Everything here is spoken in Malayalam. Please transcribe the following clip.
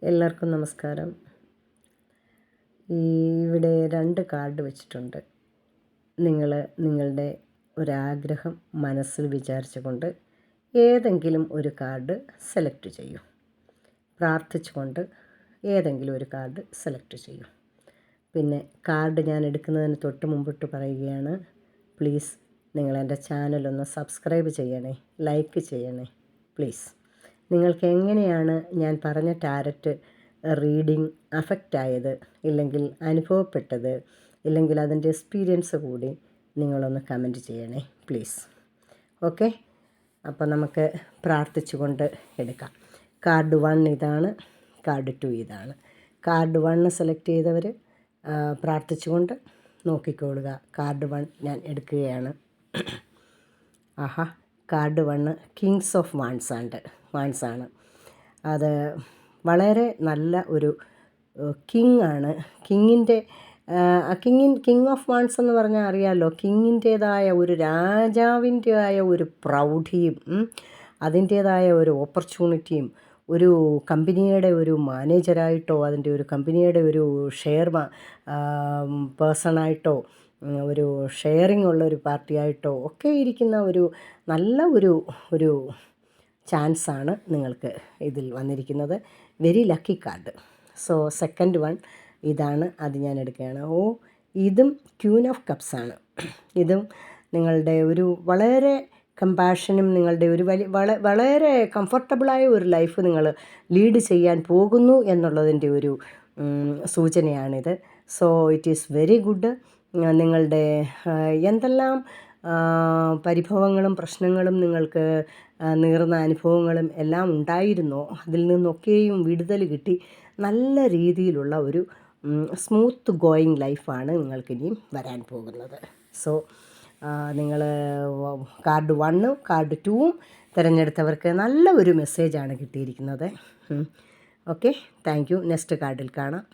എല്ലാവർക്കും നമസ്കാരം. ഇവിടെ 2 കാർഡ് വെച്ചിട്ടുണ്ട്. നിങ്ങൾ നിങ്ങളുടെ ഒരാഗ്രഹം മനസ്സിൽ വിചാരിച്ചുകൊണ്ട് ഏതെങ്കിലും ഒരു കാർഡ് സെലക്ട് ചെയ്യൂ. പ്രാർത്ഥിച്ചുകൊണ്ട് ഏതെങ്കിലും ഒരു കാർഡ് സെലക്ട് ചെയ്യൂ. പിന്നെ കാർഡ് ഞാൻ എടുക്കുന്നതിന് തൊട്ട് മുമ്പിട്ട് പറയുകയാണ്, പ്ലീസ് നിങ്ങളെൻ്റെ ചാനലൊന്ന് സബ്സ്ക്രൈബ് ചെയ്യണേ, ലൈക്ക് ചെയ്യണേ പ്ലീസ്. നിങ്ങൾക്ക് എങ്ങനെയാണ് ഞാൻ പറഞ്ഞ ടാരറ്റ് റീഡിങ് അഫക്റ്റായത്, ഇല്ലെങ്കിൽ അനുഭവപ്പെട്ടത്, ഇല്ലെങ്കിൽ അതിൻ്റെ എക്സ്പീരിയൻസ് കൂടി നിങ്ങളൊന്ന് കമൻറ്റ് ചെയ്യണേ പ്ലീസ്. ഓക്കെ, അപ്പോൾ നമുക്ക് പ്രാർത്ഥിച്ചുകൊണ്ട് എടുക്കാം. കാർഡ് 1 ഇതാണ്, കാർഡ് 2 ഇതാണ്. കാർഡ് 1 സെലക്ട് ചെയ്തവർ പ്രാർത്ഥിച്ചുകൊണ്ട് നോക്കിക്കൊള്ളുക. കാർഡ് 1 ഞാൻ എടുക്കുകയാണ്. ആഹാ, കാർഡ് 1 കിങ്സ് ഓഫ് വാൺസ് ആണ്. അത് വളരെ നല്ല ഒരു കിങ് ആണ്. കിങ് ഓഫ് വാൺസ് എന്ന് പറഞ്ഞാൽ അറിയാമല്ലോ, കിങ്ങിൻ്റേതായ ഒരു രാജാവിൻ്റെതായ ഒരു പ്രൗഢിയും അതിൻ്റേതായ ഒരു ഓപ്പർച്യൂണിറ്റിയും, ഒരു കമ്പനിയുടെ ഒരു മാനേജരായിട്ടോ അതിൻ്റെ ഒരു കമ്പനിയുടെ ഒരു ഷെയർ പേഴ്സണായിട്ടോ ഒരു ഷെയറിംഗ് ഉള്ള ഒരു പാർട്ടിയായിട്ടോ ഒക്കെ ഇരിക്കുന്ന ഒരു നല്ല ഒരു ചാൻസാണ് നിങ്ങൾക്ക് ഇതിൽ വന്നിരിക്കുന്നത്. Very lucky card. So second 1 ഇതാണ്, അത് ഞാൻ എടുക്കുകയാണ്. ഇതും ക്യൂൻ ഓഫ് കപ്സ് ആണ്. ഇതും നിങ്ങളുടെ ഒരു വളരെ കമ്പാഷനും നിങ്ങളുടെ ഒരു വളരെ കംഫർട്ടബിളായ ഒരു ലൈഫ് നിങ്ങൾ ലീഡ് ചെയ്യാൻ പോകുന്നു എന്നുള്ളതിൻ്റെ ഒരു സൂചനയാണിത്. So it is very good. നിങ്ങളുടെ എന്തെല്ലാം പരിഭവങ്ങളും പ്രശ്നങ്ങളും നിങ്ങൾക്ക് നീറുന്ന അനുഭവങ്ങളും എല്ലാം ഉണ്ടായിരുന്നോ, അതിൽ നിന്നൊക്കെയും വിടുതൽ കിട്ടി നല്ല രീതിയിലുള്ള ഒരു സ്മൂത്ത് ഗോയിങ് ലൈഫാണ് നിങ്ങൾക്കിനിയും വരാൻ പോകുന്നത്. സോ നിങ്ങൾ കാർഡ് 1 കാർഡ് 2 തിരഞ്ഞെടുത്തവർക്ക് നല്ല ഒരു മെസ്സേജാണ് കിട്ടിയിരിക്കുന്നത്. Okay, thank you. നെക്സ്റ്റ് കാർഡിൽ കാണാം.